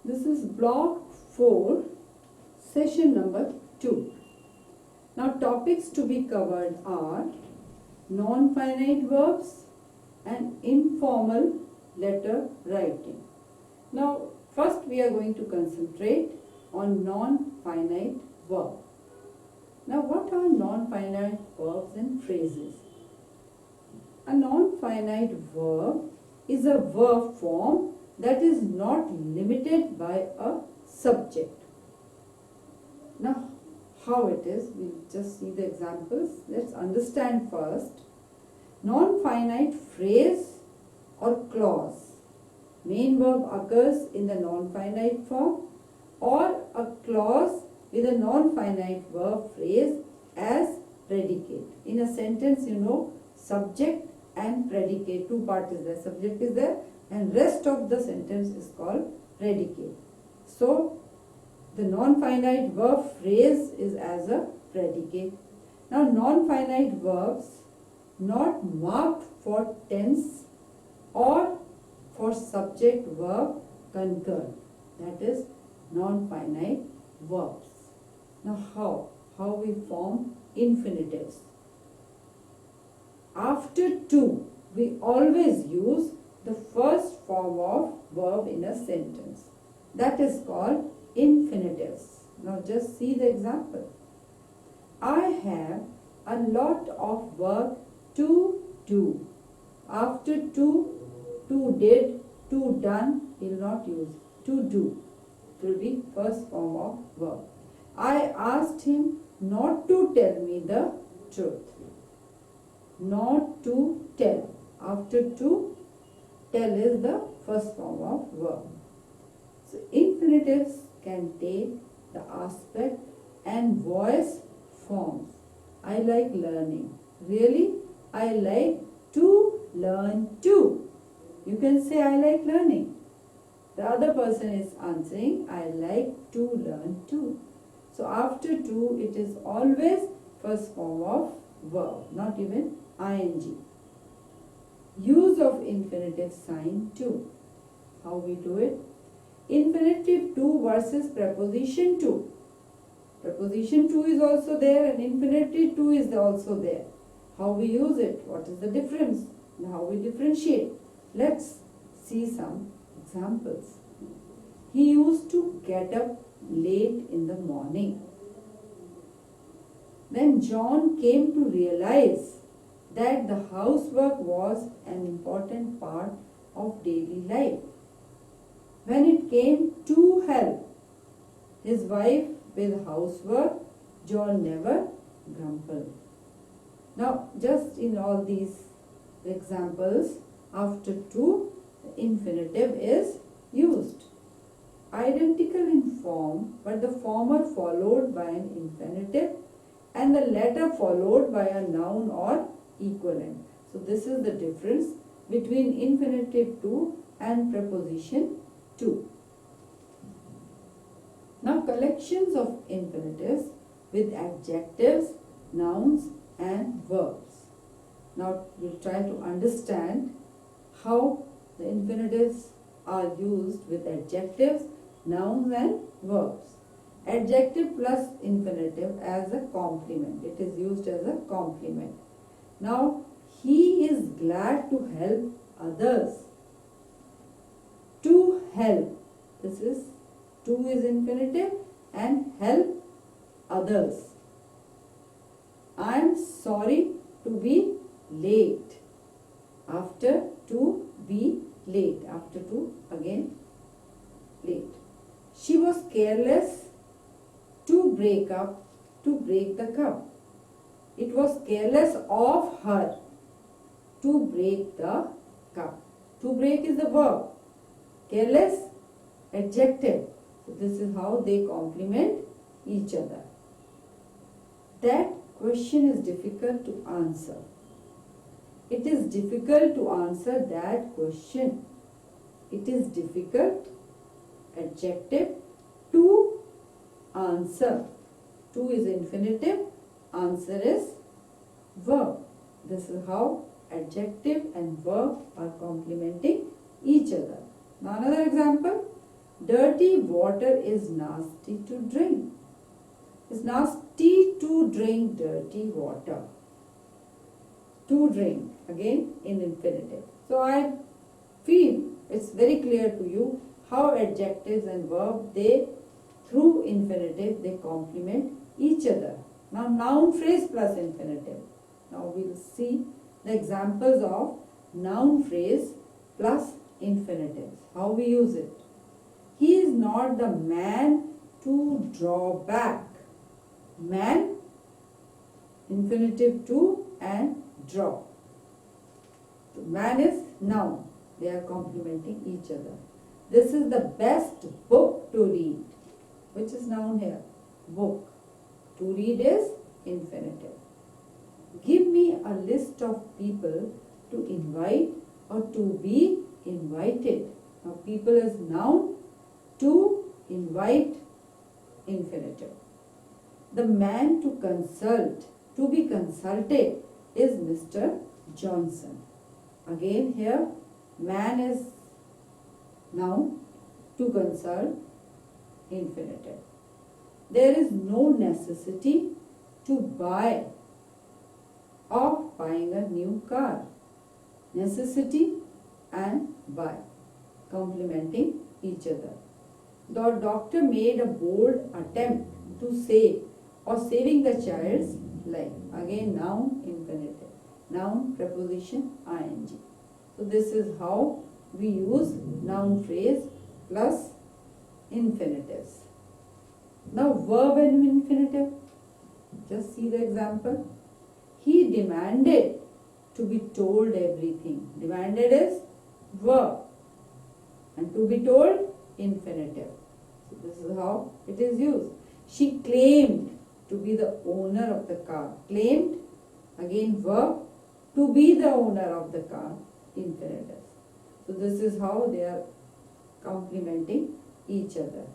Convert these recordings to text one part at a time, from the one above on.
This is block 4, session number 2. Now topics to be covered are non-finite verbs and informal letter writing. Now first we are going to concentrate on non-finite verb. Now what are non-finite verbs and phrases? A non-finite verb is a verb form that is not limited by a subject. Now how it is, we'll just see the examples. Let's understand first. Non-finite phrase or clause. Main verb occurs in the non-finite form, or a clause with a non-finite verb phrase as predicate. In a sentence, you know, subject and predicate, two parts is there. Subject is there and rest of the sentence is called predicate. So the non-finite verb phrase is as a predicate. Now non-finite verbs not marked for tense or for subject verb concurrent, that is non-finite verbs. Now how we form infinitives? After to, we always use the first form of verb in a sentence. That is called infinitives. Now just see the example. I have a lot of work to do. After to did, to done, we will not use. To do, it will be first form of verb. I asked him not to tell me the truth. Not to tell. After to, tell is the first form of verb. So infinitives can take the aspect and voice forms. I like learning. Really? I like to learn too. You can say I like learning. The other person is answering I like to learn too. So after to, it is always first form of verb, not even ing. Use of infinitive sign to. How we do it? Infinitive to versus preposition to. Preposition to is also there and infinitive to is also there. How we use it? What is the difference? And how we differentiate? Let's see some examples. He used to get up late in the morning. Then John came to realize that the housework was an important part of daily life. When it came to help his wife with housework, John never grumbled. Now, just in all these examples, after to, the infinitive is used. Identical in form, but the former followed by an infinitive and the latter followed by a noun or equivalent. So this is the difference between infinitive to and preposition to. Now collections of infinitives with adjectives, nouns and verbs. Now we'll try to understand how the infinitives are used with adjectives, nouns and verbs. Adjective plus infinitive as a complement. It is used as a complement. Now he is glad to help others. To help. This is to is infinitive and help others. I am sorry to be late. After to be late. After to again late. She was careless to break the cup. It was careless of her to break the cup. To break is the verb. Careless, adjective. So this is how they complement each other. That question is difficult to answer. It is difficult to answer that question. It is difficult, adjective, to answer. To is infinitive, answer is verb. This is how adjective and verb are complementing each other. Now another example. Dirty water is nasty to drink. It's nasty to drink dirty water. To drink, again in infinitive. So I feel it's very clear to you how adjectives and verb, they through infinitive, they complement each other. Now noun phrase plus infinitive. Now we'll see the examples of noun phrase plus infinitives, how we use it. He is not the man to draw back. Man, infinitive to, and draw. So man is noun. They are complementing each other. This is the best book to read. Which is noun here? Book. To read is infinitive. Give me a list of people to invite or to be invited. Now people is noun. To invite, infinitive. The man to consult, to be consulted, is Mr. Johnson. Again here, man is noun, to consult, infinitive. There is no necessity to buy or buying a new car. Necessity and buy, complementing each other. The doctor made a bold attempt to save or saving the child's life. Again, noun, infinitive. Noun, preposition, ing. So this is how we use noun phrase plus infinitives. Now verb and infinitive. Just see the example. He demanded to be told everything. Demanded is verb. And to be told, infinitive. So this is how it is used. She claimed to be the owner of the car. Claimed, again verb, to be the owner of the car, infinitive. So this is how they are complementing each other.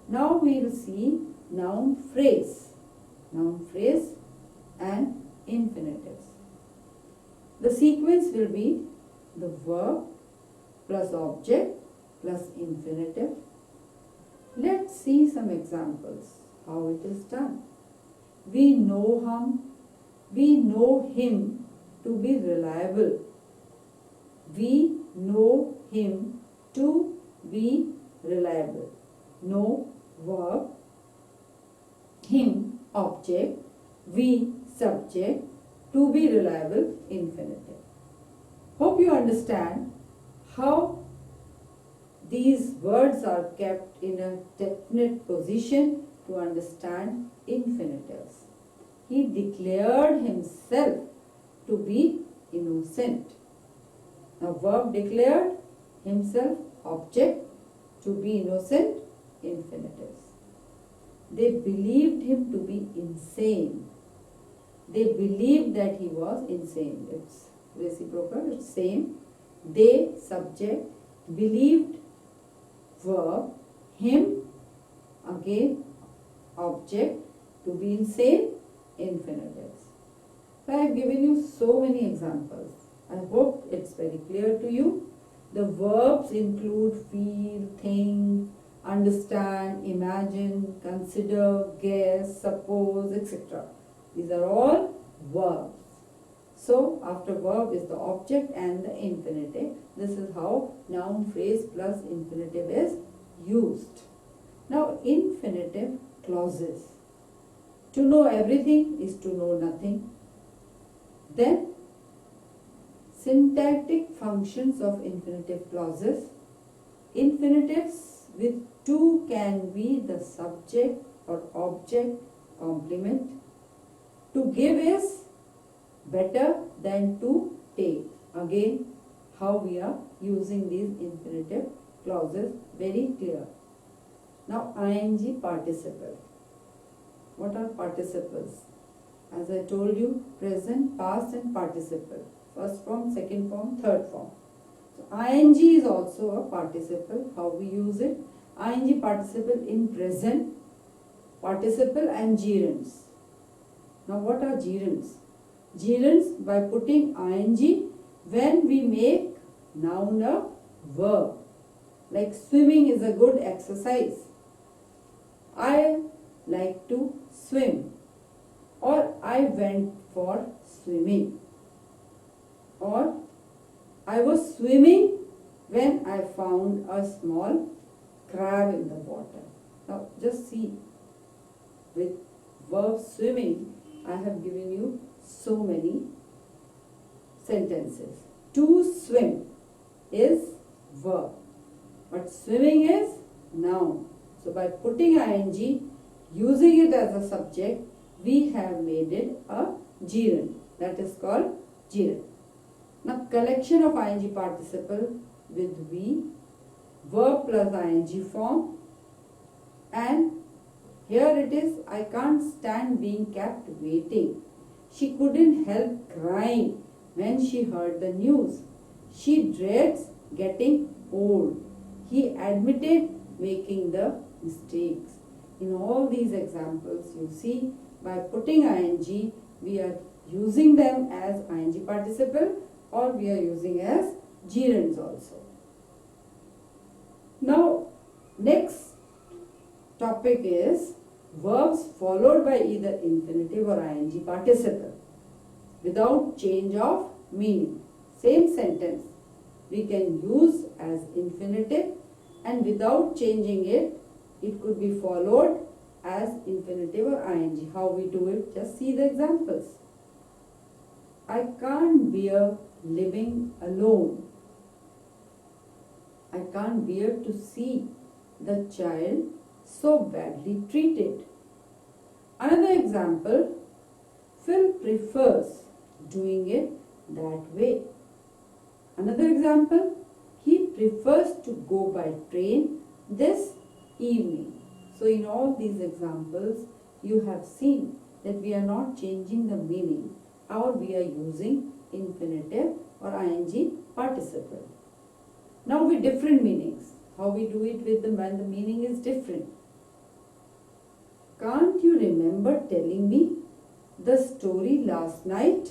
Now we will see noun phrase. Noun phrase and infinitives. The sequence will be the verb plus object plus infinitive. Let's see some examples how it is done. We know him to be reliable. We know him to be reliable. Know, verb, him, object, we, subject, to be reliable, infinitive. Hope you understand how these words are kept in a definite position to understand infinitives. He declared himself to be innocent. Now verb declared, himself, object, to be innocent, infinitives. They believed him to be insane. They believed that he was insane. It's reciprocal, it's same. They, subject, believed, verb, him, again, object, to be insane, infinitives. So I have given you so many examples. I hope it's very clear to you. The verbs include feel, think, understand, imagine, consider, guess, suppose, etc. These are all verbs. So after verb is the object and the infinitive. This is how noun phrase plus infinitive is used. Now infinitive clauses. To know everything is to know nothing. Then syntactic functions of infinitive clauses. Infinitives with to can be the subject or object complement. To give is better than to take. Again, how we are using these infinitive clauses, very clear. Now ing participle. What are participles? As I told you, present, past and participle. First form, second form, third form. So ing is also a participle. How we use it? Ing participle in present, participle and gerunds. Now what are gerunds? Gerunds by putting ing when we make noun a verb. Like swimming is a good exercise. I like to swim, or I went for swimming, or I was swimming when I found a small crab in the water. Now just see, with verb swimming, I have given you so many sentences. To swim is verb, but swimming is noun. So by putting ing, using it as a subject, we have made it a gerund. That is called gerund. Now collection of ing participle with V, verb plus ing form, and here it is, I can't stand being kept waiting. She couldn't help crying when she heard the news. She dreads getting old. He admitted making the mistakes. In all these examples, you see, by putting ing, we are using them as ing participle, or we are using as gerunds also. Now, next topic is verbs followed by either infinitive or ing participle without change of meaning. Same sentence we can use as infinitive, and without changing it, it could be followed as infinitive or ing. How we do it? Just see the examples. I can't bear living alone. I can't bear to see the child so badly treated. Another example, Phil prefers doing it that way. Another example, he prefers to go by train this evening. So in all these examples, you have seen that we are not changing the meaning, or we are using infinitive or ing participle. Now with different meanings, how we do it with when the meaning is different. Can't you remember telling me the story last night?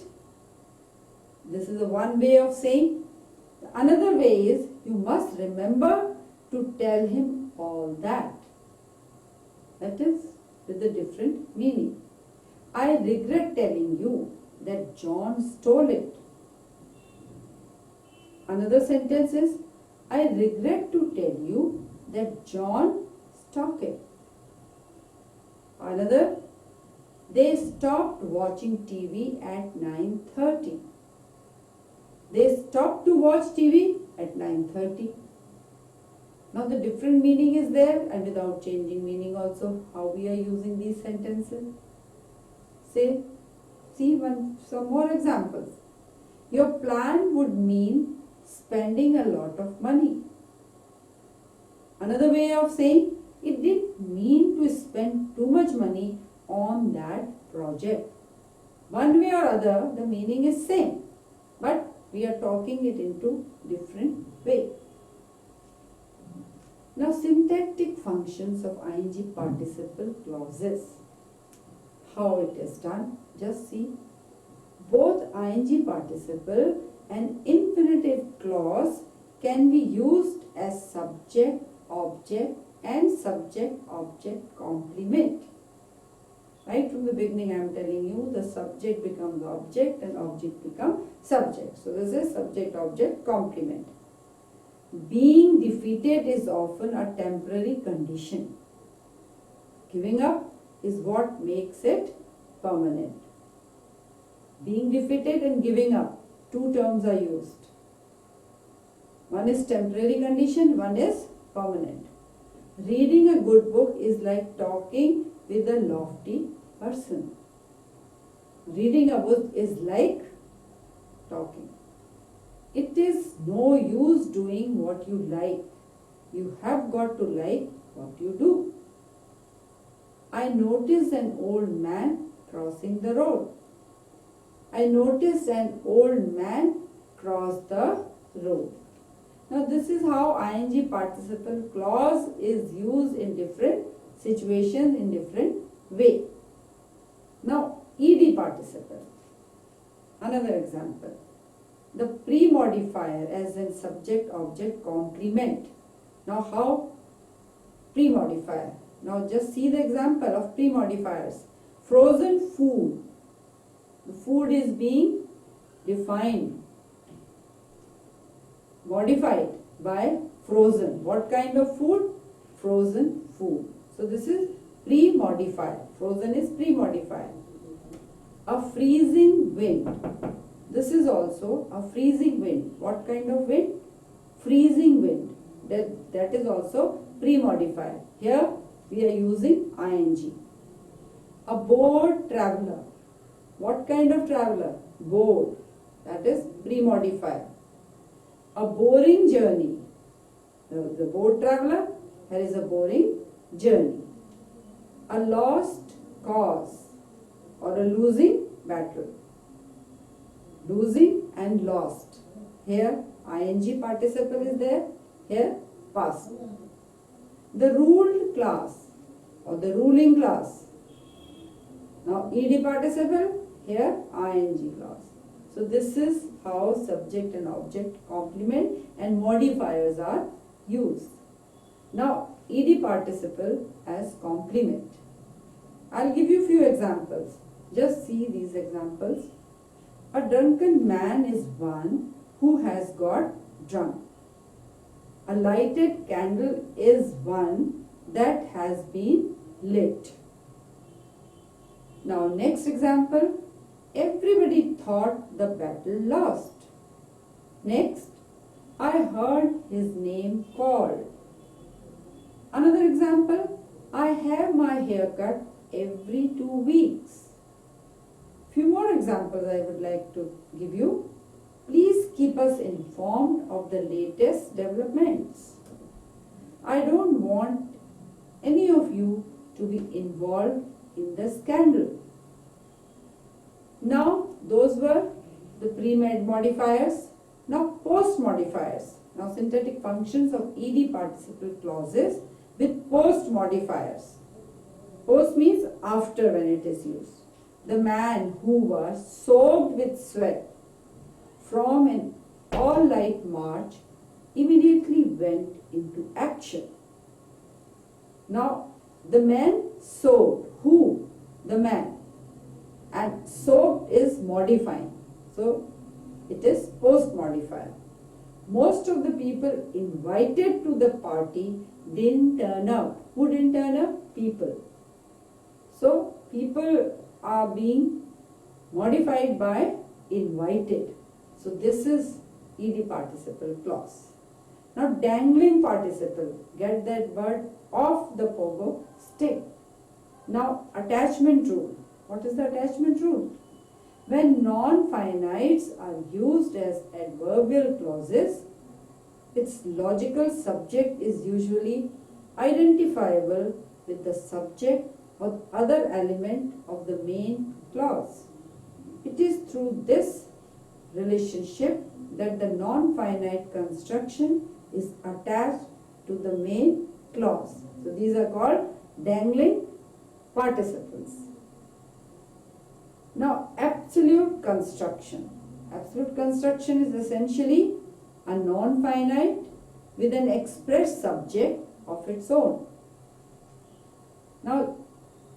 This is the one way of saying. Another way is, you must remember to tell him all that. That is with a different meaning. I regret telling you that John stole it. Another sentence is, I regret to tell you that John stole it. Another, they stopped watching TV at 9:30. They stopped to watch TV at 9:30. Now the different meaning is there, and without changing meaning also, how we are using these sentences. See some more examples. Your plan would mean spending a lot of money. Another way of saying, it didn't mean to spend too much money on that project. One way or other, the meaning is same, but we are talking it into different way. Now syntactic functions of ing participle clauses. How it is done? Just see. Both ing participle and infinitive clause can be used as subject, object and subject-object complement. Right from the beginning I am telling you, the subject becomes object and object becomes subject. So this is subject-object complement. Being defeated is often a temporary condition. Giving up is what makes it permanent. Being defeated and giving up, two terms are used. One is temporary condition, one is permanent. Reading a good book is like talking with a lofty person. Reading a book is like talking. It is no use doing what you like. You have got to like what you do. I noticed an old man crossing the road. I noticed an old man cross the road. Now this is how ing participle clause is used in different situations in different way. Now ed participle. Another example. The pre-modifier as in subject-object complement Now how? Pre-modifier. Now just see the example of pre-modifiers. Frozen food. The food is being defined, modified by frozen. What kind of food? Frozen food. So this is pre-modifier. Frozen is pre-modifier. A freezing wind. This is also a freezing wind. What kind of wind? Freezing wind. That is also pre-modifier. Here we are using ing. A bored traveler. What kind of traveler? Bored. That is pre-modifier. A boring journey. The bored traveler, here is a boring journey. A lost cause or a losing battle. Losing and lost. Here ing participle is there. Here past. The ruled class or the ruling class. Now ed participle, here ing clause. So this is how subject and object complement and modifiers are used. Now ed participle as complement. I'll give you few examples. Just see these examples. A drunken man is one who has got drunk. A lighted candle is one that has been lit. Now next example. Everybody thought the battle lost. Next, I heard his name called. Another example, I have my hair cut every 2 weeks. Few more examples I would like to give you. Please keep us informed of the latest developments. I don't want any of you to be involved in the scandal. Now, those were the pre-made modifiers. Now, post modifiers. Now, synthetic functions of ed participle clauses with post modifiers. Post means after when it is used. The man who was soaked with sweat from an all-night march immediately went into action. Now, the man soaked. Who? The man. And soaked is modifying. So, it is post modifier. Most of the people invited to the party didn't turn up. Who didn't turn up? People. So, people are being modified by invited. So, this is ed participle clause. Now, dangling participle. Get that word off the pogo stick. Now, attachment rule. What is the attachment rule? When non-finites are used as adverbial clauses, its logical subject is usually identifiable with the subject or other element of the main clause. It is through this relationship that the non-finite construction is attached to the main clause. So these are called dangling participles. Now, absolute construction. Absolute construction is essentially a non-finite with an express subject of its own. Now,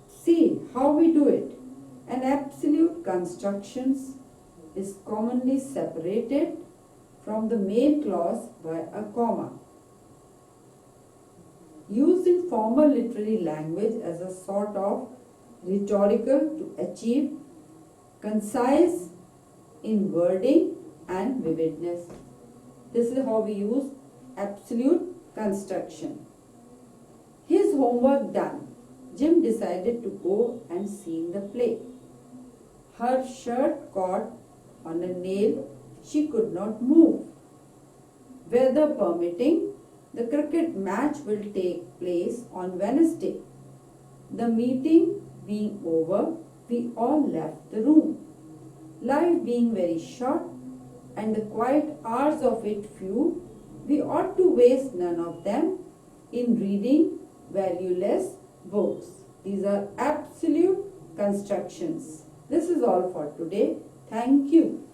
see how we do it. An absolute construction is commonly separated from the main clause by a comma. Used in formal literary language as a sort of rhetorical to achieve concise in wording and vividness. This is how we use absolute construction. His homework done, Jim decided to go and see the play. Her shirt caught on a nail, she could not move. Weather permitting, the cricket match will take place on Wednesday. The meeting being over, we all left the room. Life being very short and the quiet hours of it few, we ought to waste none of them in reading valueless books. These are absolute constructions. This is all for today. Thank you.